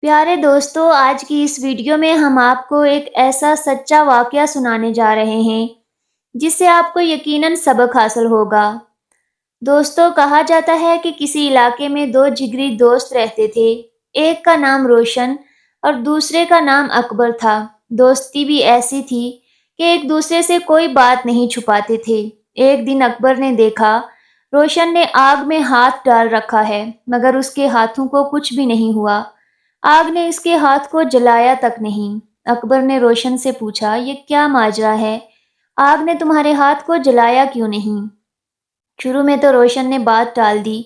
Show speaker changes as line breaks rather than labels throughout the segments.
پیارے دوستو، آج کی اس ویڈیو میں ہم آپ کو ایک ایسا سچا واقعہ سنانے جا رہے ہیں جس سے آپ کو یقیناً سبق حاصل ہوگا۔ دوستو، کہا جاتا ہے کہ کسی علاقے میں دو جگری دوست رہتے تھے۔ ایک کا نام روشن اور دوسرے کا نام اکبر تھا۔ دوستی بھی ایسی تھی کہ ایک دوسرے سے کوئی بات نہیں چھپاتے تھے۔ ایک دن اکبر نے دیکھا روشن نے آگ میں ہاتھ ڈال رکھا ہے، مگر اس کے ہاتھوں کو کچھ بھی نہیں ہوا۔ آگ نے اس کے ہاتھ کو جلایا تک نہیں۔ اکبر نے روشن سے پوچھا، یہ کیا ماجرا ہے؟ آگ نے تمہارے ہاتھ کو جلایا کیوں نہیں؟ شروع میں تو روشن نے بات ٹال دی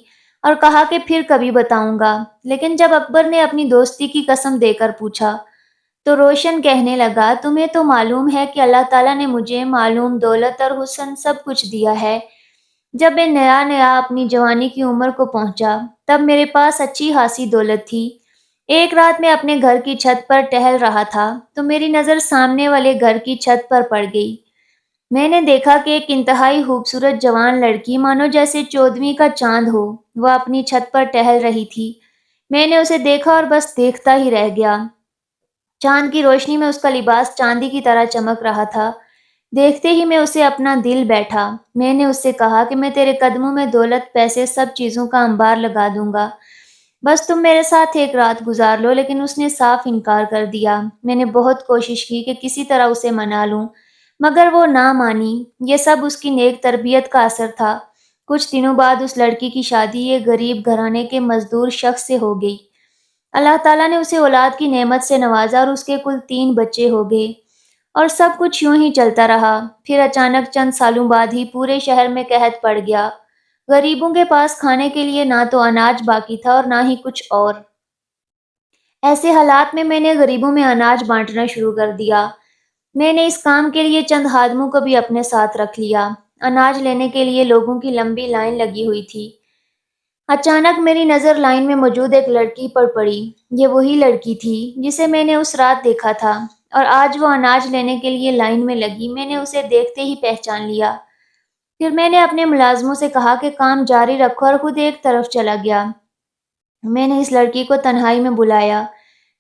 اور کہا کہ پھر کبھی بتاؤں گا، لیکن جب اکبر نے اپنی دوستی کی قسم دے کر پوچھا تو روشن کہنے لگا، تمہیں تو معلوم ہے کہ اللہ تعالیٰ نے مجھے معلوم دولت اور حسن سب کچھ دیا ہے۔ جب میں نیا نیا اپنی جوانی کی عمر کو پہنچا تب میرے پاس اچھی خاصی دولت تھی۔ ایک رات میں اپنے گھر کی چھت پر ٹہل رہا تھا تو میری نظر سامنے والے گھر کی چھت پر پڑ گئی۔ میں نے دیکھا کہ ایک انتہائی خوبصورت جوان لڑکی مانو جیسے 14ویں کا چاند ہو، وہ اپنی چھت پر ٹہل رہی تھی۔ میں نے اسے دیکھا اور بس دیکھتا ہی رہ گیا۔ چاند کی روشنی میں اس کا لباس چاندی کی طرح چمک رہا تھا۔ دیکھتے ہی میں اسے اپنا دل بیٹھا۔ میں نے اس سے کہا کہ میں تیرے قدموں میں دولت، پیسے، سب چیزوں کا انبار لگا دوں گا، بس تم میرے ساتھ ایک رات گزار لو۔ لیکن اس نے صاف انکار کر دیا۔ میں نے بہت کوشش کی کہ کسی طرح اسے منا لوں، مگر وہ نہ مانی۔ یہ سب اس کی نیک تربیت کا اثر تھا۔ کچھ دنوں بعد اس لڑکی کی شادی ایک غریب گھرانے کے مزدور شخص سے ہو گئی۔ اللہ تعالیٰ نے اسے اولاد کی نعمت سے نوازا اور اس کے کل 3 بچے ہو گئے، اور سب کچھ یوں ہی چلتا رہا۔ پھر اچانک چند سالوں بعد ہی پورے شہر میں قحط پڑ گیا۔ غریبوں کے پاس کھانے کے لیے نہ تو اناج باقی تھا اور نہ ہی کچھ اور۔ ایسے حالات میں نے غریبوں میں اناج بانٹنا شروع کر دیا۔ میں نے اس کام کے لیے چند خادموں کو بھی اپنے ساتھ رکھ لیا۔ اناج لینے کے لیے لوگوں کی لمبی لائن لگی ہوئی تھی۔ اچانک میری نظر لائن میں موجود ایک لڑکی پر پڑی۔ یہ وہی لڑکی تھی جسے میں نے اس رات دیکھا تھا، اور آج وہ اناج لینے کے لیے لائن میں لگی۔ میں نے اسے دیکھتے ہی پہچان لیا۔ پھر میں نے اپنے ملازموں سے کہا کہ کام جاری رکھو، اور خود ایک طرف چلا گیا۔ میں نے اس لڑکی کو تنہائی میں بلایا۔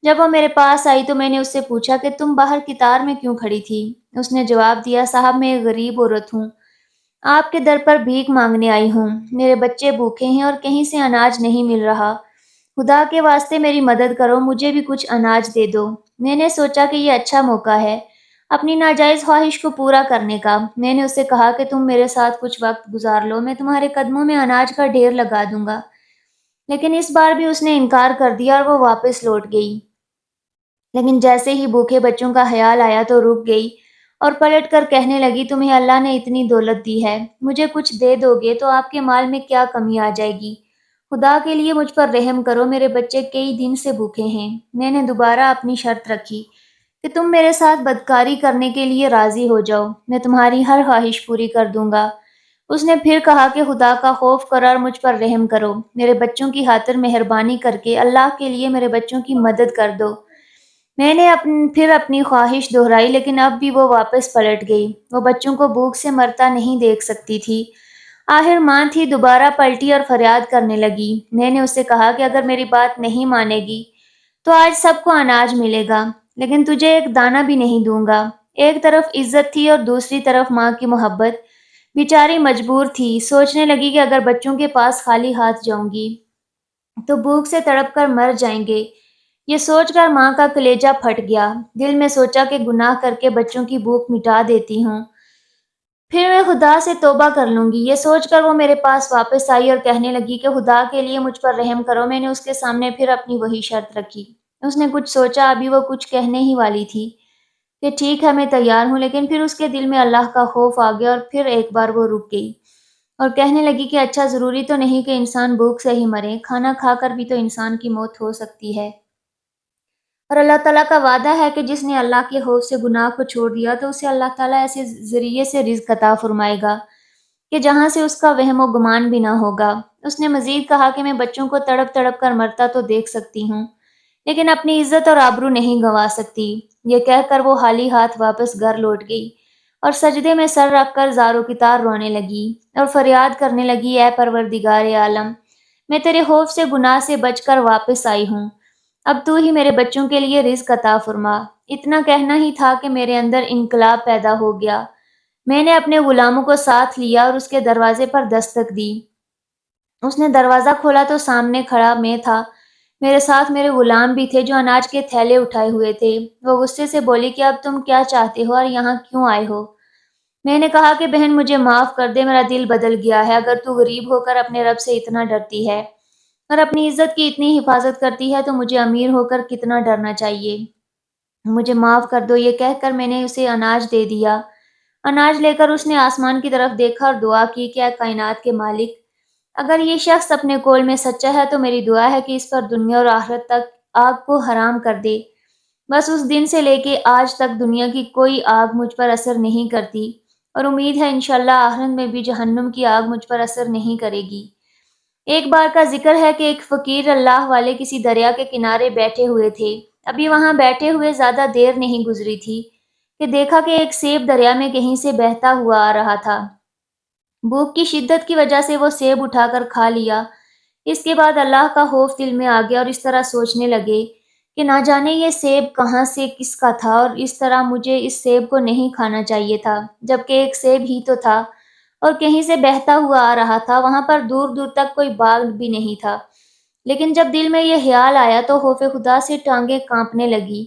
جب وہ میرے پاس آئی تو میں نے اس سے پوچھا کہ تم باہر قطار میں کیوں کھڑی تھی؟ اس نے جواب دیا، صاحب میں ایک غریب عورت ہوں، آپ کے در پر بھیک مانگنے آئی ہوں۔ میرے بچے بھوکے ہیں اور کہیں سے اناج نہیں مل رہا۔ خدا کے واسطے میری مدد کرو، مجھے بھی کچھ اناج دے دو۔ میں نے سوچا کہ یہ اچھا موقع ہے اپنی ناجائز خواہش کو پورا کرنے کا۔ میں نے اس سے کہا کہ تم میرے ساتھ کچھ وقت گزار لو، میں تمہارے قدموں میں اناج کا ڈھیر لگا دوں گا۔ لیکن اس بار بھی اس نے انکار کر دیا اور وہ واپس لوٹ گئی۔ لیکن جیسے ہی بھوکے بچوں کا خیال آیا تو رک گئی اور پلٹ کر کہنے لگی، تمہیں اللہ نے اتنی دولت دی ہے، مجھے کچھ دے دو گے تو آپ کے مال میں کیا کمی آ جائے گی؟ خدا کے لیے مجھ پر رحم کرو، میرے بچے کئی دن سے بھوکے ہیں۔ میں نے دوبارہ اپنی شرط رکھی کہ تم میرے ساتھ بدکاری کرنے کے لیے راضی ہو جاؤ، میں تمہاری ہر خواہش پوری کر دوں گا۔ اس نے پھر کہا کہ خدا کا خوف کرو اور مجھ پر رحم کرو، میرے بچوں کی خاطر مہربانی کر کے اللہ کے لیے میرے بچوں کی مدد کر دو۔ میں نے پھر اپنی خواہش دہرائی، لیکن اب بھی وہ واپس پلٹ گئی۔ وہ بچوں کو بھوک سے مرتا نہیں دیکھ سکتی تھی۔ آخر ماں تھی، دوبارہ پلٹی اور فریاد کرنے لگی۔ میں نے اس سے کہا کہ اگر میری بات نہیں مانے گی تو آج سب کو اناج ملے گا، لیکن تجھے ایک دانہ بھی نہیں دوں گا۔ ایک طرف عزت تھی اور دوسری طرف ماں کی محبت۔ بیچاری مجبور تھی، سوچنے لگی کہ اگر بچوں کے پاس خالی ہاتھ جاؤں گی تو بھوک سے تڑپ کر مر جائیں گے۔ یہ سوچ کر ماں کا کلیجہ پھٹ گیا۔ دل میں سوچا کہ گناہ کر کے بچوں کی بھوک مٹا دیتی ہوں، پھر میں خدا سے توبہ کر لوں گی۔ یہ سوچ کر وہ میرے پاس واپس آئی اور کہنے لگی کہ خدا کے لیے مجھ پر رحم کرو۔ میں نے اس کے سامنے پھر اپنی وہی شرط رکھی۔ اس نے کچھ سوچا، ابھی وہ کچھ کہنے ہی والی تھی کہ ٹھیک ہے میں تیار ہوں، لیکن پھر اس کے دل میں اللہ کا خوف آ گیا اور پھر ایک بار وہ رک گئی اور کہنے لگی کہ اچھا، ضروری تو نہیں کہ انسان بھوک سے ہی مرے، کھانا کھا کر بھی تو انسان کی موت ہو سکتی ہے، اور اللہ تعالیٰ کا وعدہ ہے کہ جس نے اللہ کے خوف سے گناہ کو چھوڑ دیا تو اسے اللہ تعالیٰ ایسے ذریعے سے رزق عطا فرمائے گا کہ جہاں سے اس کا وہم و گمان بھی نہ ہوگا۔ اس نے مزید کہا کہ میں بچوں کو تڑپ تڑپ کر مرتا تو دیکھ سکتی ہوں، لیکن اپنی عزت اور آبرو نہیں گنوا سکتی۔ یہ کہہ کر وہ خالی ہاتھ واپس گھر لوٹ گئی اور سجدے میں سر رکھ کر زار و کتار رونے لگی اور فریاد کرنے لگی، اے پروردگار عالم، میں تیرے خوف سے گناہ سے بچ کر واپس آئی ہوں، اب تو ہی میرے بچوں کے لیے رزق عطا فرما۔ اتنا کہنا ہی تھا کہ میرے اندر انقلاب پیدا ہو گیا۔ میں نے اپنے غلاموں کو ساتھ لیا اور اس کے دروازے پر دستک دی۔ اس نے دروازہ کھولا تو سامنے کھڑا میں تھا۔ میرے ساتھ میرے غلام بھی تھے جو اناج کے تھیلے اٹھائے ہوئے تھے۔ وہ غصے سے بولی کہ اب تم کیا چاہتے ہو اور یہاں کیوں آئے ہو؟ میں نے کہا کہ بہن مجھے معاف کر دے، میرا دل بدل گیا ہے۔ اگر تو غریب ہو کر اپنے رب سے اتنا ڈرتی ہے اور اپنی عزت کی اتنی حفاظت کرتی ہے تو مجھے امیر ہو کر کتنا ڈرنا چاہیے۔ مجھے معاف کر دو۔ یہ کہہ کر میں نے اسے اناج دے دیا۔ اناج لے کر اس نے آسمان کی طرف دیکھا اور دعا کی کہ اے کائنات کے مالک، اگر یہ شخص اپنے قول میں سچا ہے تو میری دعا ہے کہ اس پر دنیا اور آخرت تک آگ کو حرام کر دے۔ بس اس دن سے لے کے آج تک دنیا کی کوئی آگ مجھ پر اثر نہیں کرتی اور امید ہے انشاءاللہ آخرت میں بھی جہنم کی آگ مجھ پر اثر نہیں کرے گی۔ ایک بار کا ذکر ہے کہ ایک فقیر اللہ والے کسی دریا کے کنارے بیٹھے ہوئے تھے۔ ابھی وہاں بیٹھے ہوئے زیادہ دیر نہیں گزری تھی کہ دیکھا کہ ایک سیب دریا میں کہیں سے بہتا ہوا آ رہا تھا۔ بھوک کی شدت کی وجہ سے وہ سیب اٹھا کر کھا لیا۔ اس کے بعد اللہ کا خوف دل میں آ گیا اور اس طرح سوچنے لگے کہ نہ جانے یہ سیب کہاں سے کس کا تھا اور اس طرح مجھے اس سیب کو نہیں کھانا چاہیے تھا، جبکہ ایک سیب ہی تو تھا اور کہیں سے بہتا ہوا آ رہا تھا۔ وہاں پر دور دور تک کوئی باغ بھی نہیں تھا۔ لیکن جب دل میں یہ خیال آیا تو خوف خدا سے ٹانگیں کانپنے لگی۔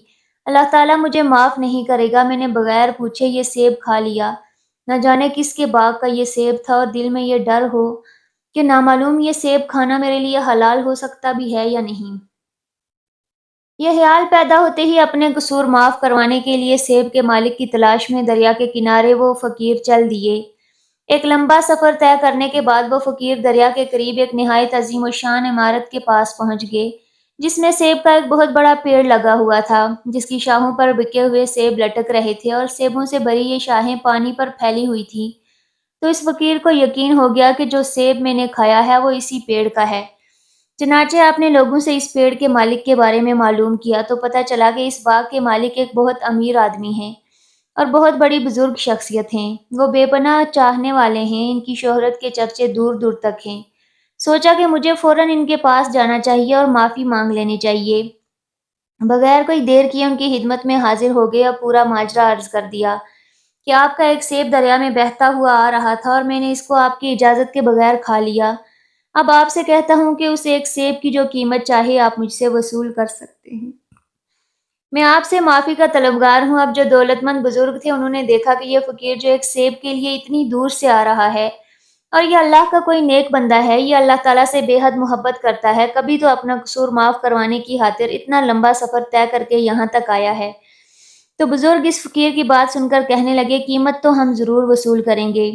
اللہ تعالیٰ مجھے معاف نہیں کرے گا، میں نے بغیر پوچھے یہ سیب کھا لیا۔ نہ جانے کس کے باغ کا یہ سیب تھا اور دل میں یہ ڈر ہو کہ نامعلوم یہ سیب کھانا میرے لیے حلال ہو سکتا بھی ہے یا نہیں۔ یہ خیال پیدا ہوتے ہی اپنے قصور معاف کروانے کے لیے سیب کے مالک کی تلاش میں دریا کے کنارے وہ فقیر چل دیے۔ ایک لمبا سفر طے کرنے کے بعد وہ فقیر دریا کے قریب ایک نہایت عظیم الشان عمارت کے پاس پہنچ گئے، جس میں سیب کا ایک بہت بڑا پیڑ لگا ہوا تھا، جس کی شاخوں پر بکے ہوئے سیب لٹک رہے تھے اور سیبوں سے بھری یہ شاخیں پانی پر پھیلی ہوئی تھیں۔ تو اس فقیر کو یقین ہو گیا کہ جو سیب میں نے کھایا ہے وہ اسی پیڑ کا ہے۔ چنانچہ آپ نے لوگوں سے اس پیڑ کے مالک کے بارے میں معلوم کیا تو پتہ چلا کہ اس باغ کے مالک ایک بہت امیر آدمی ہیں اور بہت بڑی بزرگ شخصیت ہیں۔ وہ بے پناہ چاہنے والے ہیں، ان کی شہرت کے چرچے دور دور تک ہیں۔ سوچا کہ مجھے فوراً ان کے پاس جانا چاہیے اور معافی مانگ لینی چاہیے۔ بغیر کوئی دیر کیے ان کی خدمت میں حاضر ہو گئے اور پورا ماجرا عرض کر دیا کہ آپ کا ایک سیب دریا میں بہتا ہوا آ رہا تھا اور میں نے اس کو آپ کی اجازت کے بغیر کھا لیا۔ اب آپ سے کہتا ہوں کہ اس ایک سیب کی جو قیمت چاہے آپ مجھ سے وصول کر سکتے ہیں۔ میں آپ سے معافی کا طلبگار ہوں۔ اب جو دولت مند بزرگ تھے انہوں نے دیکھا کہ یہ فقیر جو ایک سیب کے لیے اتنی دور سے آ رہا ہے اور یہ اللہ کا کوئی نیک بندہ ہے، یہ اللہ تعالیٰ سے بے حد محبت کرتا ہے، کبھی تو اپنا قصور معاف کروانے کی خاطر اتنا لمبا سفر طے کر کے یہاں تک آیا ہے۔ تو بزرگ اس فقیر کی بات سن کر کہنے لگے قیمت تو ہم ضرور وصول کریں گے۔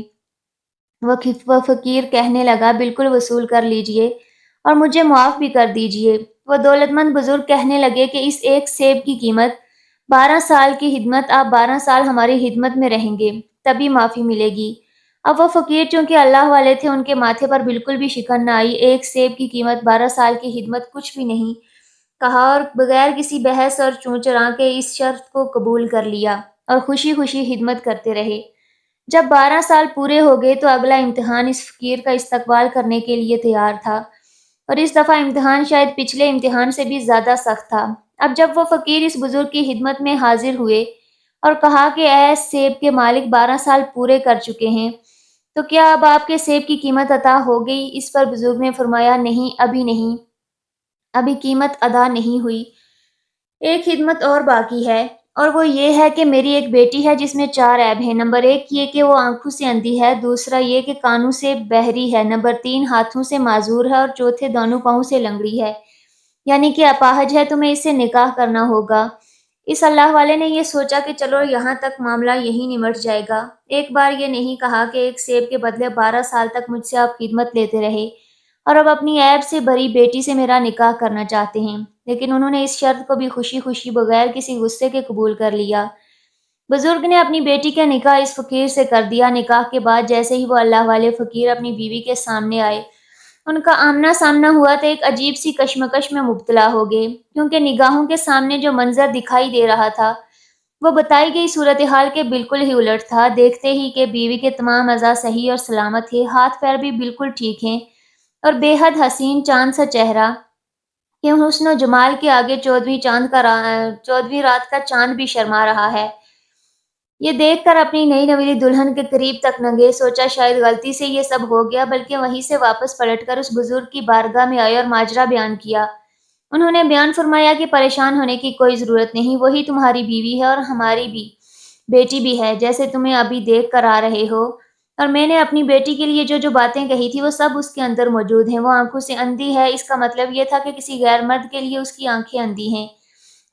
وہ فقیر کہنے لگا بالکل وصول کر لیجئے اور مجھے معاف بھی کر دیجئے۔ وہ دولت مند بزرگ کہنے لگے کہ اس ایک سیب کی قیمت 12 سال کی خدمت، آپ 12 سال ہماری خدمت میں رہیں گے تبھی معافی ملے گی۔ اب وہ فقیر چونکہ اللہ والے تھے، ان کے ماتھے پر بالکل بھی شکن نہ آئی۔ ایک سیب کی قیمت 12 سال کی خدمت کچھ بھی نہیں کہا اور بغیر کسی بحث اور چوں چراں کے اس شرط کو قبول کر لیا اور خوشی خوشی خدمت کرتے رہے۔ جب 12 سال پورے ہو گئے تو اگلا امتحان اس فقیر کا استقبال کرنے کے لیے تیار تھا اور اس دفعہ امتحان شاید پچھلے امتحان سے بھی زیادہ سخت تھا۔ اب جب وہ فقیر اس بزرگ کی خدمت میں حاضر ہوئے اور کہا کہ اے سیب کے مالک 12 سال پورے کر چکے ہیں، تو کیا اب آپ کے سیب کی قیمت عطا ہو گئی؟ اس پر بزرگ نے فرمایا نہیں، ابھی نہیں، ابھی قیمت ادا نہیں ہوئی، ایک خدمت اور باقی ہے، اور وہ یہ ہے کہ میری ایک بیٹی ہے جس میں 4 عیب ہیں۔ نمبر 1 یہ کہ وہ آنکھوں سے اندھی ہے، دوسرا یہ کہ کانوں سے بہری ہے، نمبر 3 ہاتھوں سے معذور ہے اور چوتھے دونوں پاؤں سے لنگڑی ہے، یعنی کہ اپاہج ہے، تمہیں اس سے نکاح کرنا ہوگا۔ اس اللہ والے نے یہ سوچا کہ چلو یہاں تک معاملہ یہی نمٹ جائے گا۔ ایک بار یہ نہیں کہا کہ ایک سیب کے بدلے 12 سال تک مجھ سے آپ خدمت لیتے رہے اور اب اپنی عیب سے بھری بیٹی سے میرا نکاح کرنا چاہتے ہیں، لیکن انہوں نے اس شرط کو بھی خوشی خوشی بغیر کسی غصے کے قبول کر لیا۔ بزرگ نے اپنی بیٹی کا نکاح اس فقیر سے کر دیا۔ نکاح کے بعد جیسے ہی وہ اللہ والے فقیر اپنی بیوی کے سامنے آئے، ان کا آمنا سامنا ہوا تو ایک عجیب سی کشمکش میں مبتلا ہو گئے، کیونکہ نگاہوں کے سامنے جو منظر دکھائی دے رہا تھا وہ بتائی گئی صورتحال کے بالکل ہی الٹ تھا۔ دیکھتے ہی کہ بیوی کے تمام اعضاء صحیح اور سلامت ہیں، ہاتھ پیر بھی بالکل ٹھیک ہیں اور بے حد حسین چاند سا چہرہ کہ حسن و جمال کے آگے 14ویں رات کا چاند بھی شرما رہا ہے۔ یہ دیکھ کر اپنی نئی نویلی دلہن کے قریب تک نہ گئے، سوچا شاید غلطی سے یہ سب ہو گیا، بلکہ وہیں سے واپس پلٹ کر اس بزرگ کی بارگاہ میں آئے اور ماجرا بیان کیا۔ انہوں نے بیان فرمایا کہ پریشان ہونے کی کوئی ضرورت نہیں، وہی تمہاری بیوی ہے اور ہماری بھی بیٹی بھی ہے، جیسے تمہیں ابھی دیکھ کر آ رہے ہو، اور میں نے اپنی بیٹی کے لیے جو جو باتیں کہی تھی وہ سب اس کے اندر موجود ہیں۔ وہ آنکھوں سے اندھی ہے، اس کا مطلب یہ تھا کہ کسی غیر مرد کے لیے اس کی آنکھیں اندھی ہیں۔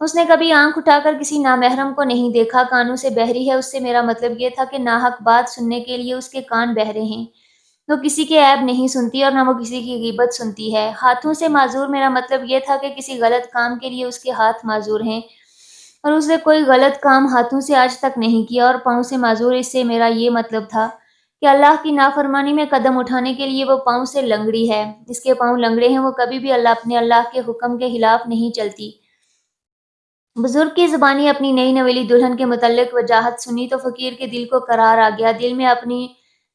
اس نے کبھی آنکھ اٹھا کر کسی نامحرم کو نہیں دیکھا، کانوں سے بہری ہے، اس سے میرا مطلب یہ تھا کہ ناحق بات سننے کے لیے اس کے کان بہرے ہیں۔ وہ کسی کے عیب نہیں سنتی اور نہ وہ کسی کی غیبت سنتی ہے۔ ہاتھوں سے معذور، میرا مطلب یہ تھا کہ کسی غلط کام کے لیے اس کے ہاتھ معذور ہیں اور اس نے کوئی غلط کام ہاتھوں سے آج تک نہیں کیا، اور پاؤں سے معذور، اس سے میرا یہ مطلب تھا کہ اللہ کی نافرمانی میں قدم اٹھانے کے لیے وہ پاؤں سے لنگڑی ہے، جس کے پاؤں لنگڑے ہیں وہ کبھی بھی اللہ کے حکم کے خلاف نہیں چلتی۔ بزرگ کی زبانی اپنی نئی نویلی دلہن کے متعلق وجاہت سنی تو فقیر کے دل کو قرار آ گیا، دل میں اپنی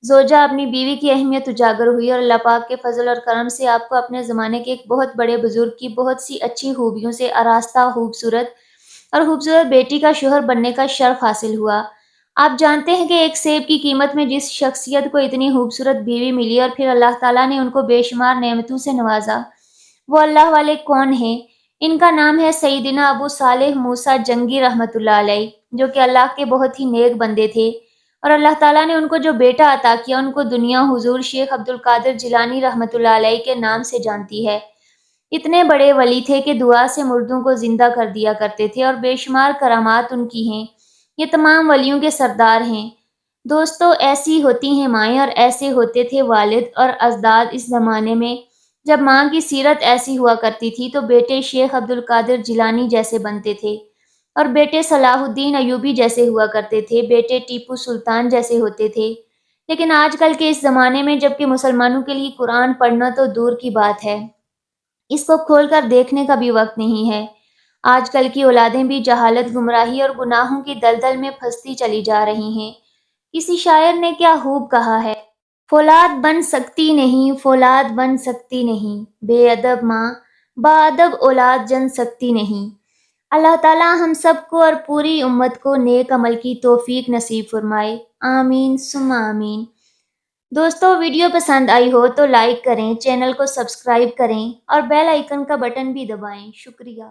زوجہ، اپنی بیوی کی اہمیت اجاگر ہوئی، اور اللہ پاک کے فضل اور کرم سے آپ کو اپنے زمانے کے ایک بہت بڑے بزرگ کی بہت سی اچھی خوبیوں سے آراستہ خوبصورت بیٹی کا شوہر بننے کا شرف حاصل ہوا۔ آپ جانتے ہیں کہ ایک سیب کی قیمت میں جس شخصیت کو اتنی خوبصورت بیوی ملی اور پھر اللہ تعالیٰ نے ان کو بے شمار نعمتوں سے نوازا، وہ اللہ والے کون ہیں؟ ان کا نام ہے سیدنا ابو صالح موسیٰ جنگی رحمۃ اللہ علیہ، جو کہ اللہ کے بہت ہی نیک بندے تھے، اور اللہ تعالیٰ نے ان کو جو بیٹا عطا کیا، ان کو دنیا حضور شیخ عبد القادر جیلانی رحمۃ اللہ علیہ کے نام سے جانتی ہے۔ اتنے بڑے ولی تھے کہ دعا سے مردوں کو زندہ کر دیا کرتے تھے، اور بے شمار کرامات ان کی ہیں۔ یہ تمام ولیوں کے سردار ہیں۔ دوستو، ایسی ہوتی ہیں مائیں اور ایسے ہوتے تھے والد اور اجداد۔ اس زمانے میں جب ماں کی سیرت ایسی ہوا کرتی تھی تو بیٹے شیخ عبد القادر جیلانی جیسے بنتے تھے، اور بیٹے صلاح الدین ایوبی جیسے ہوا کرتے تھے، بیٹے ٹیپو سلطان جیسے ہوتے تھے۔ لیکن آج کل کے اس زمانے میں جبکہ مسلمانوں کے لیے قرآن پڑھنا تو دور کی بات ہے، اس کو کھول کر دیکھنے کا بھی وقت نہیں ہے۔ آج کل کی اولادیں بھی جہالت، گمراہی اور گناہوں کی دلدل میں پھنستی چلی جا رہی ہیں۔ کسی شاعر نے کیا خوب کہا ہے، فولاد بن سکتی نہیں، فولاد بن سکتی نہیں، بے ادب ماں با ادب اولاد جن سکتی نہیں۔ اللہ تعالیٰ ہم سب کو اور پوری امت کو نیک عمل کی توفیق نصیب فرمائے، آمین ثم آمین۔ دوستو، ویڈیو پسند آئی ہو تو لائک کریں، چینل کو سبسکرائب کریں اور بیل آئیکن کا بٹن بھی دبائیں۔ شکریہ۔